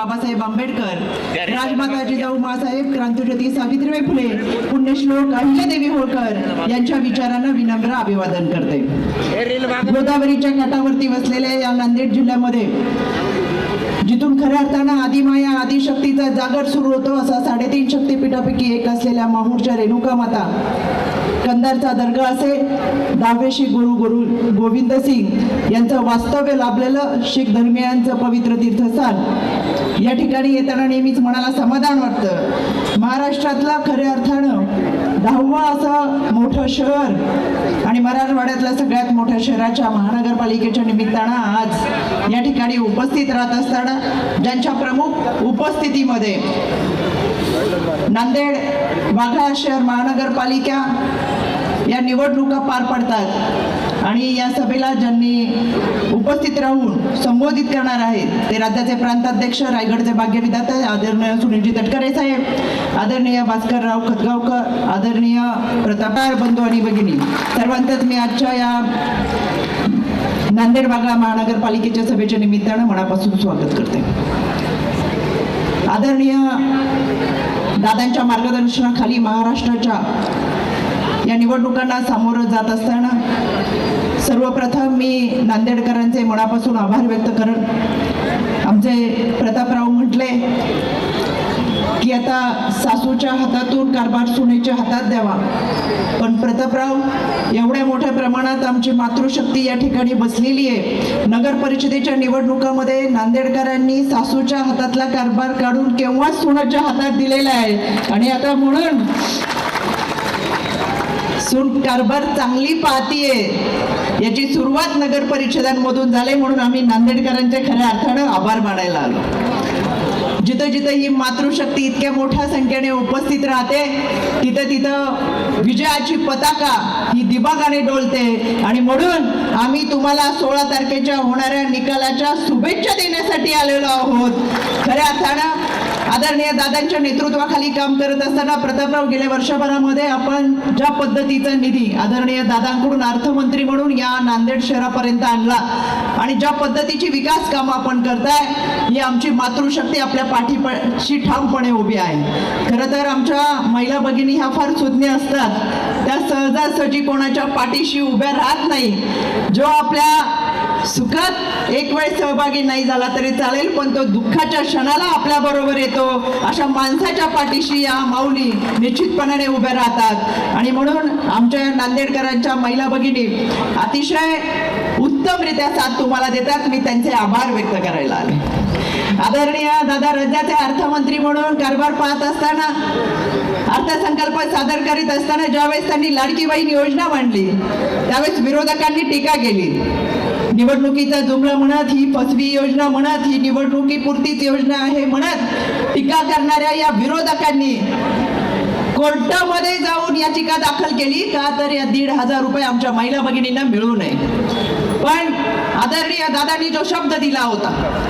बाबासाहेब आंबेडकर, राजमाता जिजाऊ माँसाहेब, क्रांतिज्योती सावित्रीबाई फुले, पुण्यश्लोक अहिल्यादेवी होळकर यांच्या विचारांना विनम्र अभिवादन करते. गोदावरीच्या काठावरती वसलेल्या या नांदेड जिल्ह्यामध्ये जिथून खऱ्या अर्थानं आदिमाया आदिशक्तीचा जागर सुरू होतो असा 3.5 शक्तिपीठापैकी एक असलेल्या माहूरच्या रेणुका माता, कंधारचा दर्गा असेल, दहावे गुरु गोविंद सिंग यांचं वास्तव्य लाभलेलं शीख धर्मियांचं पवित्र तीर्थस्थान या ठिकाणी येताना नेहमीच मनाला समाधान वाटतं. महाराष्ट्रातलं खऱ्या अर्थानं 10वं असं मोठं शहर आणि मराठवाड्यातल्या सगळ्यात मोठ्या शहराच्या महानगरपालिकेच्या निमित्तानं आज या ठिकाणी उपस्थित राहत असताना ज्यांच्या प्रमुख उपस्थितीमध्ये नांदेड वाघा शहर महानगरपालिका या निवडणुका पार पडतात आणि या सभेला ज्यांनी उपस्थित राहून संबोधित करणार आहेत ते राज्याचे प्रांताध्यक्ष, रायगडचे भाग्यविधाते आदरणीय सुनीलजी तटकरे साहेब, आदरणीय भास्करराव खतगावकर, आदरणीय प्रतापराव बंधू आणि भगिनी, सर्वांचंच मी आजच्या या नांदेड वाघा महानगरपालिकेच्या सभेच्या निमित्तानं मनापासून स्वागत करते. आदरणीय दादांच्या मार्गदर्शनाखाली महाराष्ट्राच्या या निवडणुकांना सामोरं जात असताना सर्वप्रथम मी नांदेडकरांचे मनापासून आभार व्यक्त करत, आमचे प्रतापराव म्हटले की आता सासूच्या हातातून कारभार सुनेच्या हातात द्यावा, पण प्रतापराव एवढ्या मोठ्या प्रमाणात आमची मातृशक्ती या ठिकाणी बसलेली आहे. नगर परिषदेच्या निवडणुकामध्ये नांदेडकरांनी सासूच्या हातातला कारभार काढून केव्हाच सुनेच्या हातात दिलेला आहे आणि आता म्हणून सून कारभार चांगली पाहतीये याची सुरुवात नगर परिषदांमधून झाली, म्हणून आम्ही नांदेडकरांचे खऱ्या अर्थानं आभार मानायला आलो. जिथं जिथं ही मातृशक्ती इतक्या मोठ्या संख्येने उपस्थित राहते तिथं विजयाची पताका ही दिमागाने डोलते आणि म्हणून आम्ही तुम्हाला 16 तारखेच्या होणाऱ्या निकालाच्या शुभेच्छा देण्यासाठी आलेलो आहोत. खऱ्या अर्थानं आदरणीय दादांच्या नेतृत्वाखाली काम करत असताना प्रतापराव गेल्या वर्षभरामध्ये आपण ज्या पद्धतीचा निधी आदरणीय दादांकडून अर्थमंत्री म्हणून या नांदेड शहरापर्यंत आणला आणि ज्या पद्धतीची विकास कामं आपण करताय ही आमची मातृशक्ती आपल्या पाठीशी ठामपणे उभी आहे. खरं तर आमच्या महिला भगिनी ह्या फार सुज्ञ असतात, त्या सहजासहजी कोणाच्या पाठीशी उभ्या राहत नाही. जो आपल्या सुखात एक वेळ सहभागी नाही झाला तरी चालेल, पण तो दुःखाच्या क्षणाला आपल्या बरोबर येतो, अशा माणसाच्या पाठीशी या माऊली निश्चितपणाने उभ्या राहतात आणि म्हणून आमच्या नांदेडकरांच्या महिला भगिनी अतिशय उत्तमरित्या साथ तुम्हाला देतात. मी त्यांचे आभार व्यक्त करायला आले. आदरणीय दादा राज्याचे अर्थमंत्री म्हणून कारभार पाहत असताना, अर्थसंकल्प सादर करीत असताना ज्यावेळेस त्यांनी लाडकी बहीण योजना मांडली त्यावेळेस विरोधकांनी टीका केली. निवडणुकीचा जुमला म्हणत, ही फसवी योजना म्हणत, ही निवडणुकीपुरतीच योजना आहे म्हणत टीका करणाऱ्या या विरोधकांनी कोर्टामध्ये जाऊन याचिका दाखल केली का तर या 1,500 रुपये आमच्या महिला भगिनींना मिळू नये. पण आदरणीय दादांनी जो शब्द दिला होता,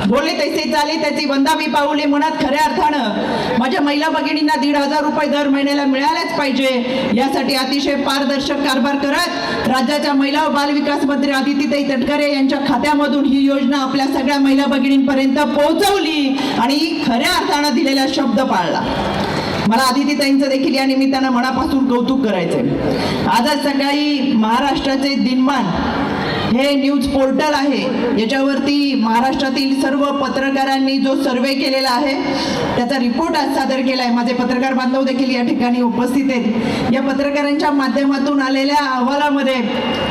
बोले तैसे चाले त्याची वंदावी पाऊले म्हणत खऱ्या अर्थानं माझ्या महिला भगिनींना 1,500 रुपये दर महिन्याला मिळालेच पाहिजे यासाठी अतिशय पारदर्शक कारभार करत राज्याच्या महिला व बालविकास मंत्री आदितीताई तटकरे यांच्या खात्यामधून ही योजना आपल्या सगळ्या महिला भगिनींपर्यंत पोहोचवली आणि खऱ्या अर्थानं दिलेला शब्द पाळला. मला आदितीताईंचं देखील या निमित्तानं मनापासून कौतुक करायचंय. आजच सकाळी महाराष्ट्राचे दिनमान हे न्यूज पोर्टल आहे, याच्यावरती महाराष्ट्रातील सर्व पत्रकारांनी जो सर्वे केलेला आहे त्याचा रिपोर्ट आज सादर केला आहे. माझे पत्रकार बांधव देखील या ठिकाणी उपस्थित आहेत. या पत्रकारांच्या माध्यमातून आलेल्या अहवालामध्ये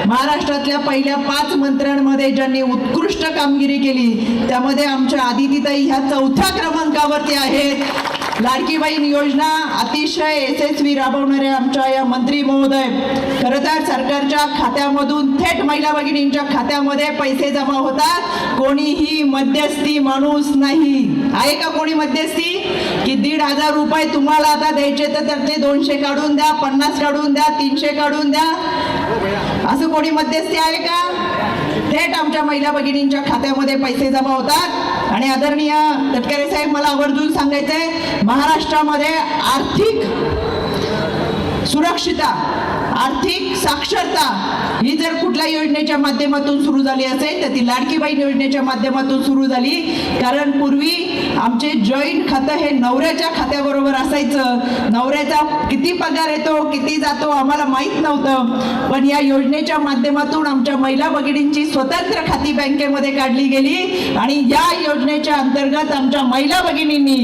महाराष्ट्रातल्या पहिल्या 5 मंत्र्यांमध्ये ज्यांनी उत्कृष्ट कामगिरी केली त्यामध्ये आमच्या आदितीताई ह्या 4थ्या क्रमांकावरती आहेत. लाडकी बहीण योजना अतिशय यशस्वी राबवणाऱ्या आमच्या या मंत्री महोदय खरं तर सरकारच्या खात्यामधून थेट महिला भगिनींच्या खात्यामध्ये पैसे जमा होतात. कोणीही मध्यस्थी माणूस नाही. आहे का कोणी मध्यस्थी की 1,500 रुपये तुम्हाला आता द्यायचे तर त्यातले 200 काढून द्या, 50 काढून द्या, 300 काढून द्या, असं कोणी मध्यस्थी आहे का? थेट आमच्या महिला भगिनींच्या खात्यामध्ये पैसे जमा होतात. आणि आदरणीय तटकरे साहेब, मला आवर्जून सांगायचंय, महाराष्ट्रामध्ये आर्थिक सुरक्षिता आर्थिक साक्षरता ही जर कुठल्या योजनेच्या माध्यमातून सुरू झाली असेल तर ती लाडकी बहीण योजनेच्या माध्यमातून सुरू झाली. कारण पूर्वी आमचे जॉईंट खातं हे नवऱ्याच्या खात्याबरोबर असायचं. नवऱ्याचा किती पगार येतो किती जातो आम्हाला माहीत नव्हतं. पण या योजनेच्या माध्यमातून आमच्या महिला भगिनींची स्वतंत्र खाती बँकेमध्ये काढली गेली आणि या योजनेच्या अंतर्गत आमच्या महिला भगिनींनी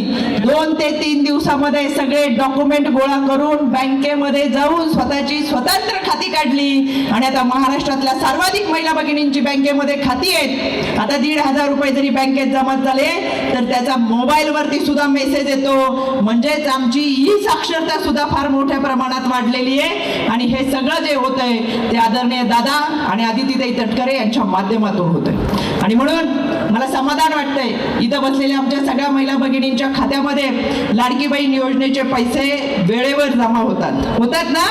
2 ते 3 दिवसामध्ये सगळे डॉक्युमेंट गोळा करून बँकेमध्ये जाऊन स्वतःची स्वतंत्र खाती काढली आणि आता महाराष्ट्रातल्या सर्वाधिक महिला भगिनींची बँकेमध्ये खाती आहेत. आता 1,500 रुपये जरी बँकेत जमा झाले तर त्याचा मोबाईलवरती सुद्धा मेसेज येतो. म्हणजेच आमची ही साक्षरता सुद्धा फार मोठ्या प्रमाणात वाढलेली आहे आणि हे सगळं जे होतंय ते आदरणीय दादा आणि आदितीताई तटकरे यांच्या माध्यमातून होतंय. आणि म्हणून मला समाधान वाटतंय इथं बसलेल्या आमच्या सगळ्या महिला भगिनींच्या खात्यामध्ये लाडकी बहीण योजनेचे पैसे वेळेवर जमा होतात ना.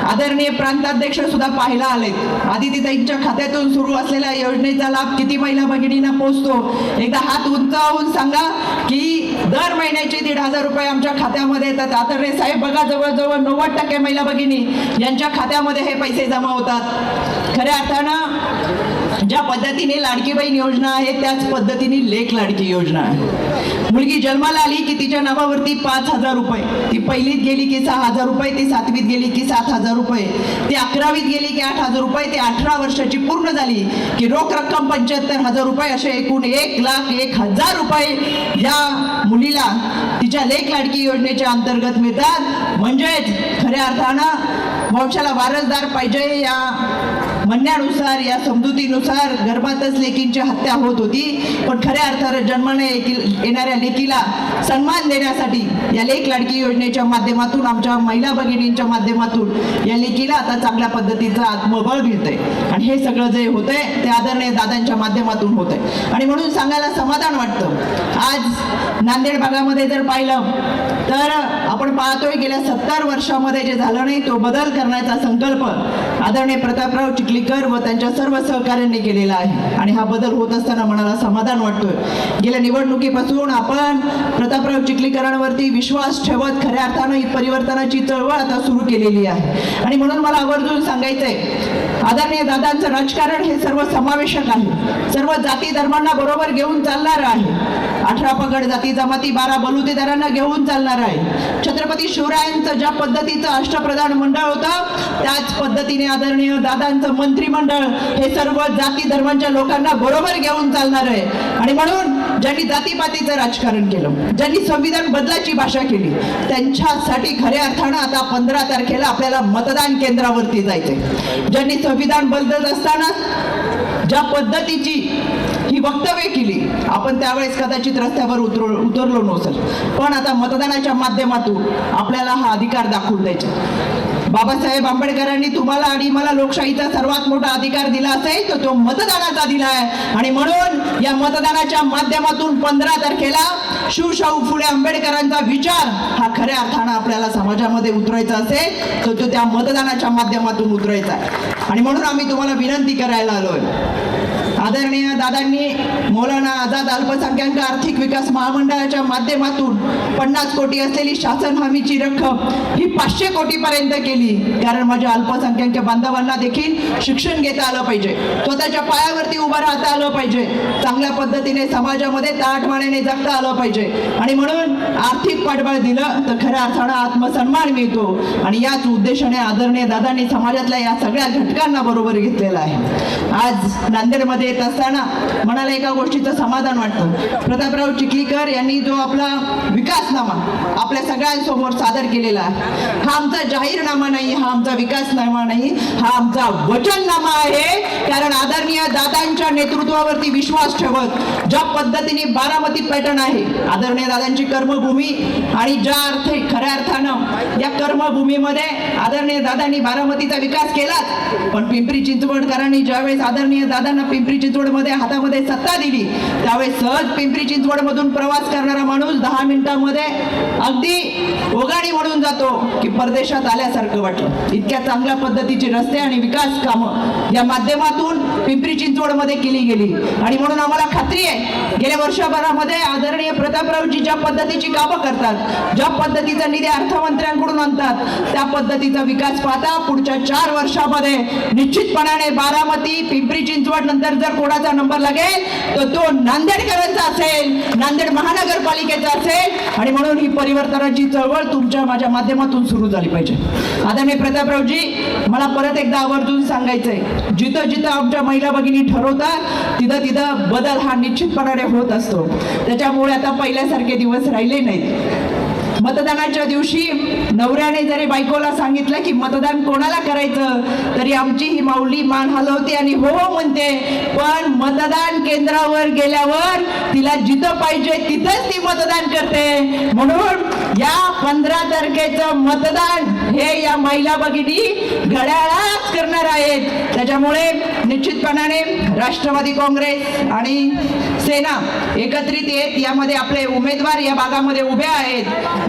आदरणीय प्रांताध्यक्ष सुद्धा पाहायला आलेत. आदितीताईंच्या खात्यातून सुरू असलेल्या योजनेचा लाभ किती महिला भगिनींना पोहोचतो एकदा हात उंचावून सांगा की दर महिन्याचे 1,500 रुपये आमच्या खात्यामध्ये येतात. आदरणीय साहेब बघा जवळजवळ 90% महिला भगिनी यांच्या खात्यामध्ये हे पैसे जमा होतात. खऱ्या अर्थानं ज्या पद्धतीने लाडकी बहीण योजना आहे त्याच पद्धतीने लेक लाडकी योजना आहे. मुलगी जन्माला आली की तिच्या नावावरती 5,000 रुपये, ती पहिलीत गेली की 6,000 रुपये, ती 7वीत गेली की 7,000 रुपये, ती 11वीत गेली की 8,000 रुपये, ती 18 वर्षाची पूर्ण झाली की रोख रक्कम 75,000 रुपये, असे एकूण 1,01,000 रुपये या मुलीला तिच्या लेक लाडकी योजनेच्या अंतर्गत मिळतात. म्हणजेच खऱ्या अर्थानं वंशाला वारसदार पाहिजे या म्हणण्यानुसार या समजुतीनुसार गर्भातच लेकींची हत्या होत होती. पण खऱ्या अर्थाने जन्माने येणाऱ्या लेकीला सन्मान देण्यासाठी या लेक लाडकी योजनेच्या माध्यमातून आमच्या महिला भगिनींच्या माध्यमातून या लेकीला आता चांगल्या पद्धतीचं आत्मबळ मिळतंय आणि हे सगळं जे होतंय ते आदरणीय दादांच्या माध्यमातून होतंय. आणि म्हणून सांगायला समाधान वाटतं. आज नांदेड भागामध्ये जर पाहिलं तर आपण पाहतोय गेल्या 70 वर्षामध्ये जे झालं नाही तो बदल करण्याचा संकल्प आदरणीय प्रतापराव चिखलीकर व त्यांच्या सर्व सहकाऱ्यांनी केलेला आहे आणि हा बदल होत असताना मनाला समाधान वाटतोय. गेल्या निवडणुकीपासून आपण प्रतापराव चिखलीकरांवरती विश्वास ठेवत खऱ्या अर्थानं ही परिवर्तनाची चळवळ आता सुरू केलेली आहे. आणि म्हणून मला आवर्जून सांगायचंय आदरणीय दादांचं राजकारण हे सर्व समावेशक आहे. सर्व जाती धर्मांना बरोबर घेऊन चालणारं आहे. 18 पगड जाती जमाती 12 बलुतेदारांना घेऊन चालणार आहे. छत्रपती शिवरायांचं ज्या पद्धतीचं अष्टप्रधान मंडळ होतं त्याच पद्धतीने आदरणीय दादांचं मंत्रिमंडळ हे सर्व जाती धर्मांच्या लोकांना बरोबर घेऊन चालणार आहे. आणि म्हणून ज्यांनी जातीपातीचं राजकारण केलं, ज्यांनी संविधान बदलाची भाषा केली, त्यांच्यासाठी खऱ्या अर्थानं आता 15 तारखेला आपल्याला मतदान केंद्रावरती जायचंय. ज्यांनी संविधान बदलत असताना ज्या पद्धतीची ही वक्तव्य केली आपण त्यावेळेस कदाचित रस्त्यावर उतरलो नसेल, पण आता मतदानाच्या माध्यमातून आपल्याला हा अधिकार दाखवून द्यायचा. बाबासाहेब आंबेडकरांनी तुम्हाला आणि मला लोकशाहीचा सर्वात मोठा अधिकार दिला असेल तर तो मतदानाचा दिला आहे. आणि म्हणून या मतदानाच्या माध्यमातून 15 तारखेला शिवशाहू फुले आंबेडकरांचा विचार हा खऱ्या अर्थानं आपल्याला समाजामध्ये उतरायचा असेल तर तो त्या मतदानाच्या माध्यमातून उतरायचा आहे. आणि म्हणून आम्ही तुम्हाला विनंती करायला आलोय. आदरणीय दादांनी मौलाना आझाद अल्पसंख्याक आर्थिक विकास महामंडळाच्या माध्यमातून 50 कोटी असलेली शासन हमीची रक्कम ही 500 कोटीपर्यंत केली. कारण माझ्या अल्पसंख्याक बांधवांना देखील शिक्षण घेता आलं पाहिजे, स्वतःच्या पायावरती उभं राहता आलं पाहिजे, चांगल्या पद्धतीने समाजामध्ये ताटमानेने जगता आलं पाहिजे. आणि म्हणून आर्थिक पाठबळ दिलं तर खऱ्या अर्थानं आत्मसन्मान मिळतो. आणि याच उद्देशाने आदरणीय दादांनी समाजातल्या या सगळ्या घटकांना बरोबर घेतलेला आहे. आज नांदेडमध्ये येत असताना मनाला एका गोष्टीचं समाधान वाटतं. प्रतापराव चिखलीकर यांनी जो आपला विकासनामा आपल्या सगळ्यांसमोर सादर केलेला आहे हा आमचा जाहीरनामा नाही, हा आमचा विकासनामा नाही, हा आमचा वचननामा आहे. कारण आदरणीय दादांच्या नेतृत्वावरती विश्वास ठेवत ज्या पद्धतीने बारामती पॅटर्न आहे आदरणीय दादांची कर्मभूमी आणि ज्या खऱ्या अर्थानं या कर्मभूमीमध्ये आदरणीय दादांनी बारामतीचा विकास केलाच, पण पिंपरी चिंचवडकरांनी ज्यावेळेस आदरणीय दादांना पिंपरी चिंचवडमध्ये हातामध्ये सत्ता दिली त्यावेळेस सहज पिंपरी चिंचवडमधून प्रवास करणारा माणूस 10 मिनिटांमध्ये अगदी ओगाडी म्हणून जातो की परदेशात आल्यासारखं वाटलं. इतक्या चांगल्या पद्धतीची रस्ते आणि विकास कामं या माध्यमातून पिंपरी चिंचवडमध्ये केली गेली आणि म्हणून आम्हाला खात्री आहे गेल्या वर्षभरामध्ये आदरणीय प्रतापरावजी ज्या पद्धतीची कामं करतात, ज्या पद्धतीचा निधी अर्थमंत्र्यांकडून आणतात, त्या पद्धतीचा विकास पाहता पुढच्या 4 वर्षामध्ये निश्चितपणाने बारामती पिंपरी चिंचवड नंतर जर कोणाचा नंबर लागेल तर तो नांदेडकरांचा असेल, नांदेड महानगरपालिकेचा असेल आणि म्हणून ही परिवर्तनाची चळवळ तुमच्या माझ्या माध्यमातून सुरू झाली पाहिजे. आदरणीय प्रतापरावजी, मला परत एकदा आवर्जून सांगायचंय, जिथं जिथं आमच्या महिला भगिनी ठरवतात तिथं तिथं बदल हा निश्चितपणाने होत असतो. त्याच्यामुळे आता पहिल्यासारखे दिवस राहिले नाहीत. मतदानाच्या दिवशी नवऱ्याने जरी बायकोला सांगितलं की मतदान कोणाला करायचं तरी आमची ही माऊली मान हलवते आणि हो हो म्हणते, पण मतदान केंद्रावर गेल्यावर तिला जिथं पाहिजे तिथंच ती मतदान करते. म्हणून या 15 तारखेचं मतदान हे या महिला भगिनी घड्याळात करणार आहेत. त्याच्यामुळे निश्चितपणाने राष्ट्रवादी काँग्रेस आणि सेना एकत्रित येत यामध्ये आपले उमेदवार या भागामध्ये उभे आहेत.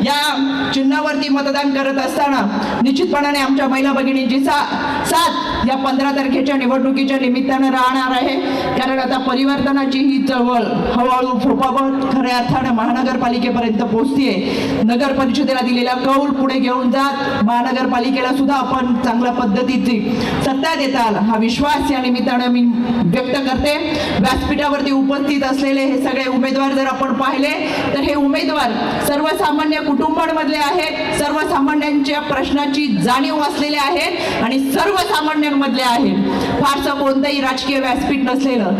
या चिन्हावरती मतदान करत असताना निश्चितपणाने आमच्या महिला भगिनींची साथ या 15 तारखेच्या निवडणुकीच्या निमित्तानं राहणार आहे. कारण आता परिवर्तनाची ही चळवळ हळूहळू फोफावत खऱ्या अर्थानं महानगरपालिकेपर्यंत पोहोचतीये. नगर परिषदेला दिलेला कौल पुढे घेऊन जात महानगरपालिकेला सुद्धा आपण चांगल्या पद्धतीची सत्ता देताल हा विश्वास या निमित्तानं मी व्यक्त करते. व्यासपीठावरती उपस्थित असलेले हे सगळे उमेदवार जर आपण पाहिले तर हे उमेदवार सर्वसामान्य कुटुंबांमधले आहेत, सर्वसामान्यांच्या प्रश्नाची जाणीव असलेले आहेत आणि सर्वसामान्यांमधले आहेत. फारसं कोणतंही राजकीय व्यासपीठ नसलेलं,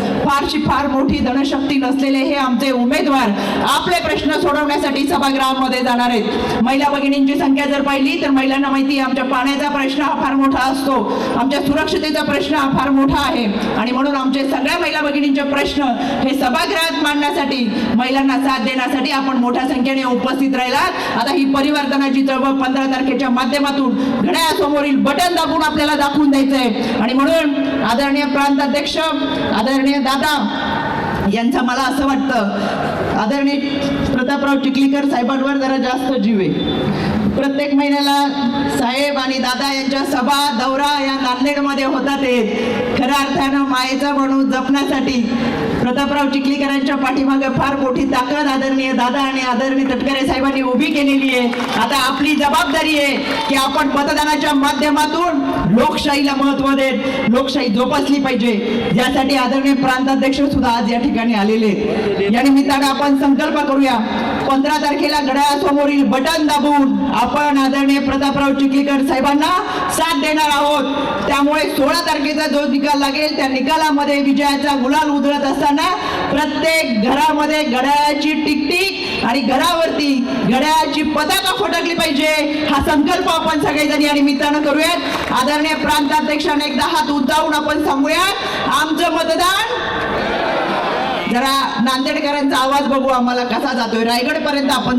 फार मोठी धनशक्ती नसलेले हे आमचे उमेदवार आपले प्रश्न सोडवण्यासाठी सभागृहामध्ये जाणार आहेत. महिला भगिनींची संख्या जर पाहिली तर महिलांना माहिती आहे आमच्या पाण्याचा प्रश्न हा फार मोठा असतो, आमच्या सुरक्षिततेचा प्रश्न हा फार मोठा आहे आणि म्हणून आमचे सगळ्या महिला भगिनींचे प्रश्न हे सभागृहात मांडण्यासाठी महिलांना साथ देण्यासाठी आपण मोठ्या संख्येने उपस्थित राहिलात. आता ही परिवर्तनाची चळवळ 15 तारखेच्या माध्यमातून घड्याळासमोरील बटन दाबून आपल्याला दाखवून द्यायचंय आणि म्हणून आदरणीय प्रांताध्यक्ष आदरणीय दादा यांचा मला असं वाटतं आदरणीय प्रतापराव चिखलीकर साहेबांवर जरा जास्त जीव आहे. प्रत्येक महिन्याला साहेब आणि दादा यांच्या सभा दौरा या नांदेडमध्ये होतात. खऱ्या अर्थानं मायेचा म्हणून जपण्यासाठी प्रतापराव चिखलीकरांच्या पाठीमागे फार मोठी ताकद आदरणीय दादा आणि आदरणीय तटकरे साहेबांनी उभी केलेली आहे. आता आपली जबाबदारी आहे की आपण मतदानाच्या माध्यमातून लोकशाहीला महत्त्व देत लोकशाही जोपासली पाहिजे. यासाठी आदरणीय प्रांताध्यक्ष सुद्धा आज या ठिकाणी आलेले आहेत. या निमित्तानं आपण संकल्प करूया 15 तारखेला घड्याळासमोरील बटन दाबून आपण आदरणीय प्रतापराव चिखलीकर साहेबांना साथ देणार आहोत. त्यामुळे 16 तारखेचा जो निकाल लागेल त्या निकालामध्ये विजयाचा गुलाल उधळत असताना प्रत्येक घरामध्ये घड्याळाची टिकटिक आणि घरावरती घड्याळाची पताका फडकली पाहिजे हा संकल्प आपण सगळेजण या निमित्तानं करूयात. आदरणीय प्रांताध्यक्षांनी एकदा हात उंचावून आपण सांगूयात आमचं मतदान. जरा नांदेडकरांचा आवाज बघू आम्हाला कसा जातोय. रायगड पर्यंत आपण